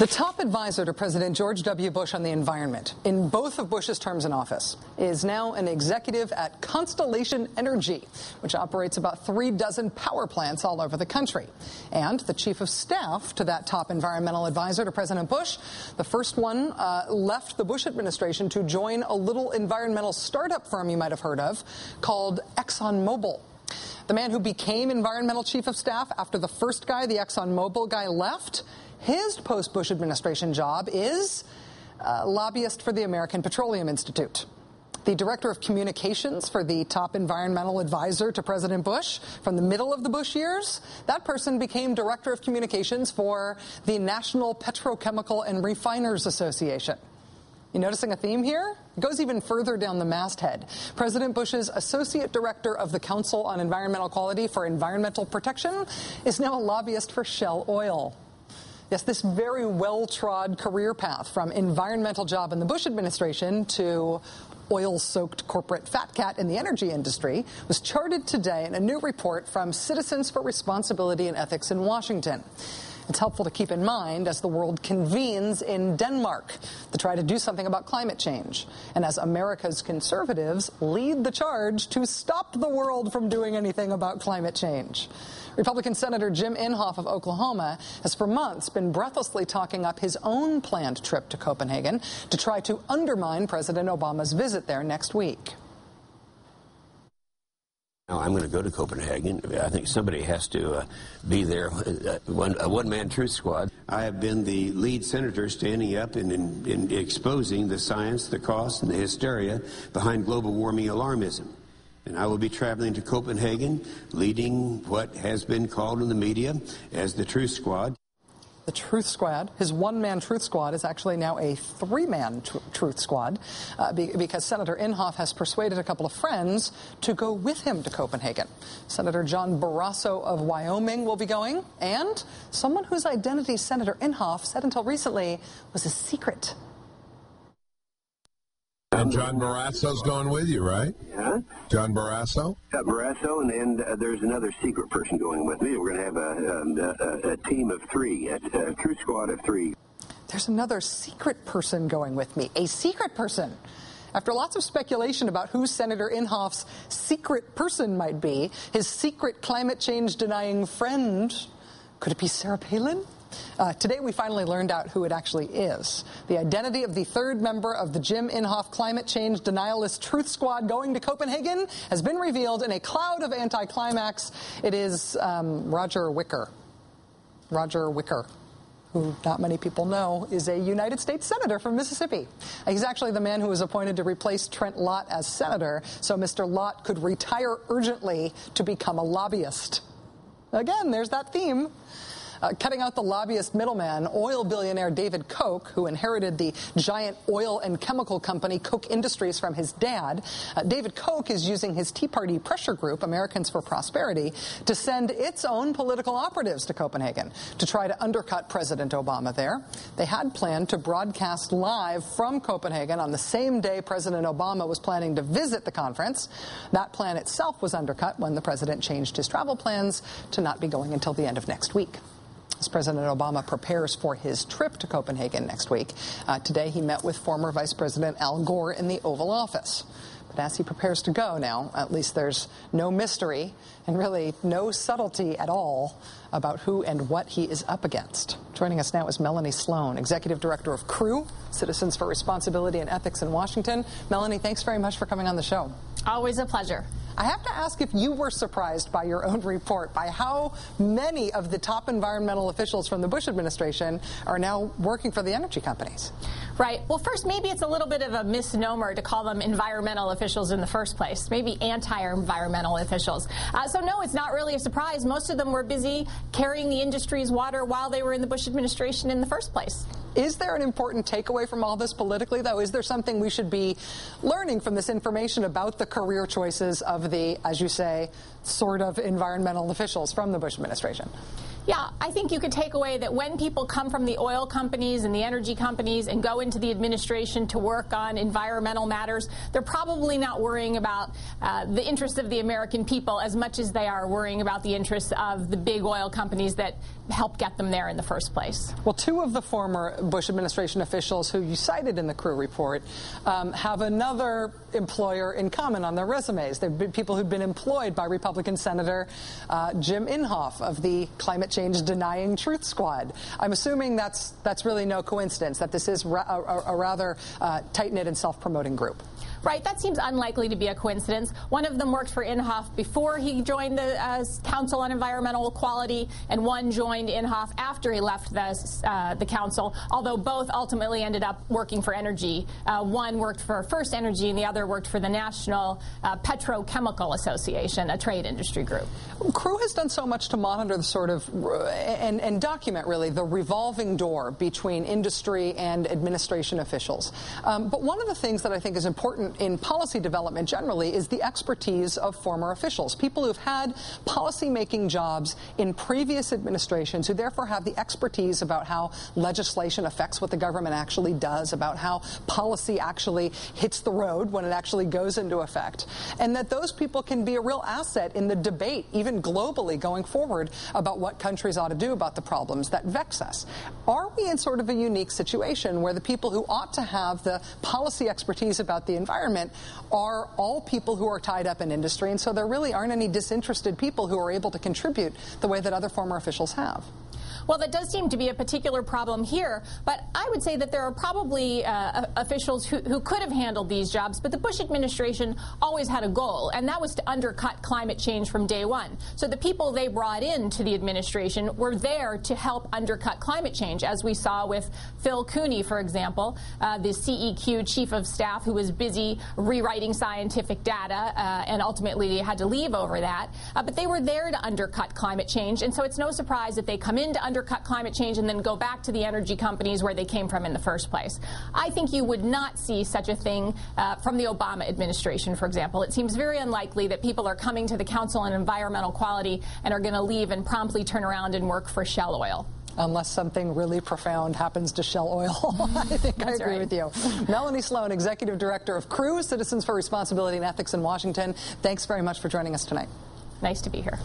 The top advisor to President George W. Bush on the environment in both of Bush's terms in office is now an executive at Constellation Energy, which operates about 36 power plants all over the country. And the chief of staff to that top environmental advisor to President Bush, the first one, left the Bush administration to join a little environmental startup firm you might have heard of called ExxonMobil. The man who became environmental chief of staff after the first guy, the ExxonMobil guy, left, his post-Bush administration job is lobbyist for the American Petroleum Institute. The director of communications for the top environmental advisor to President Bush from the middle of the Bush years, that person became director of communications for the National Petrochemical and Refiners Association. You noticing a theme here? It goes even further down the masthead. President Bush's associate director of the Council on Environmental Quality for Environmental Protection is now a lobbyist for Shell Oil. Yes, this very well-trod career path from environmental job in the Bush administration to oil-soaked corporate fat cat in the energy industry was charted today in a new report from Citizens for Responsibility and Ethics in Washington. It's helpful to keep in mind as the world convenes in Denmark to try to do something about climate change, and as America's conservatives lead the charge to stop the world from doing anything about climate change. Republican Senator Jim Inhofe of Oklahoma has for months been breathlessly talking up his own planned trip to Copenhagen to try to undermine President Obama's visit there next week. I'm going to go to Copenhagen. I think somebody has to be there, a one-man truth squad. I have been the lead senator standing up and exposing the science, the costs, and the hysteria behind global warming alarmism. And I will be traveling to Copenhagen, leading what has been called in the media as the Truth Squad. The Truth Squad, his one-man Truth Squad, is actually now a three-man Truth Squad because Senator Inhofe has persuaded a couple of friends to go with him to Copenhagen. Senator John Barrasso of Wyoming will be going, and someone whose identity Senator Inhofe said until recently was a secret. And John Barrasso's going with you, right? Yeah. John Barrasso? Barrasso, and there's another secret person going with me. We're going to have a team of three, a Truth Squad of three. There's another secret person going with me, a secret person. After lots of speculation about who Senator Inhofe's secret person might be, his secret climate change denying friend, could it be Sarah Palin? Today we finally learned out who it actually is. The identity of the third member of the Jim Inhofe climate change denialist Truth Squad going to Copenhagen has been revealed in a cloud of anticlimax. It is Roger Wicker. Roger Wicker, who not many people know, is a United States Senator from Mississippi. He's actually the man who was appointed to replace Trent Lott as Senator, so Mr. Lott could retire urgently to become a lobbyist. Again, there's that theme. Cutting out the lobbyist middleman, oil billionaire David Koch, who inherited the giant oil and chemical company Koch Industries from his dad. David Koch is using his Tea Party pressure group, Americans for Prosperity, to send its own political operatives to Copenhagen to try to undercut President Obama there. They had planned to broadcast live from Copenhagen on the same day President Obama was planning to visit the conference. That plan itself was undercut when the president changed his travel plans to not be going until the end of next week. As President Obama prepares for his trip to Copenhagen next week, today he met with former Vice President Al Gore in the Oval Office. But as he prepares to go now, at least there's no mystery and really no subtlety at all about who and what he is up against. Joining us now is Melanie Sloan, Executive Director of CREW, Citizens for Responsibility and Ethics in Washington. Melanie, thanks very much for coming on the show. Always a pleasure. I have to ask if you were surprised by your own report, by how many of the top environmental officials from the Bush administration are now working for the energy companies. Right. Well, first, maybe it's a little bit of a misnomer to call them environmental officials in the first place, maybe anti-environmental officials. So, no, it's not really a surprise. Most of them were busy carrying the industry's water while they were in the Bush administration in the first place. Is there an important takeaway from all this politically, though? Is there something we should be learning from this information about the career choices of the, as you say, sort of environmental officials from the Bush administration? Yeah, I think you could take away that when people come from the oil companies and the energy companies and go into the administration to work on environmental matters, they're probably not worrying about the interests of the American people as much as they are worrying about the interests of the big oil companies that helped get them there in the first place. Well, two of the former Bush administration officials who you cited in the Crew report have another employer in common on their resumes. They've been people who've been employed by Republican Senator Jim Inhofe of the Climate Change Denying Truth Squad. I'm assuming that's really no coincidence, that this is a rather tight-knit and self-promoting group. Right, that seems unlikely to be a coincidence. One of them worked for Inhofe before he joined the Council on Environmental Equality, and one joined Inhofe after he left the council, although both ultimately ended up working for energy. One worked for First Energy, and the other worked for the National Petrochemical Association, a trade industry group. Crew has done so much to monitor the sort of, and document really, the revolving door between industry and administration officials. But one of the things that I think is important in policy development generally is the expertise of former officials, people who've had policy-making jobs in previous administrations, who therefore have the expertise about how legislation affects what the government actually does, about how policy actually hits the road when it actually goes into effect, and that those people can be a real asset in the debate, even globally going forward, about what countries ought to do about the problems that vex us. Are we in sort of a unique situation where the people who ought to have the policy expertise about the environment are all people who are tied up in industry, and so there really aren't any disinterested people who are able to contribute the way that other former officials have? Well, that does seem to be a particular problem here, but I would say that there are probably officials who could have handled these jobs, but the Bush administration always had a goal, and that was to undercut climate change from day one. So the people they brought into the administration were there to help undercut climate change, as we saw with Phil Cooney, for example, the CEQ chief of staff who was busy rewriting scientific data, and ultimately they had to leave over that. But they were there to undercut climate change, and so it's no surprise that they come in to undercut climate change and then go back to the energy companies where they came from in the first place. I think you would not see such a thing from the Obama administration, for example. It seems very unlikely that people are coming to the Council on Environmental Quality and are going to leave and promptly turn around and work for Shell Oil. Unless something really profound happens to Shell Oil. I think That's I agree with you. Melanie Sloan, Executive Director of Crew, Citizens for Responsibility and Ethics in Washington. Thanks very much for joining us tonight. Nice to be here.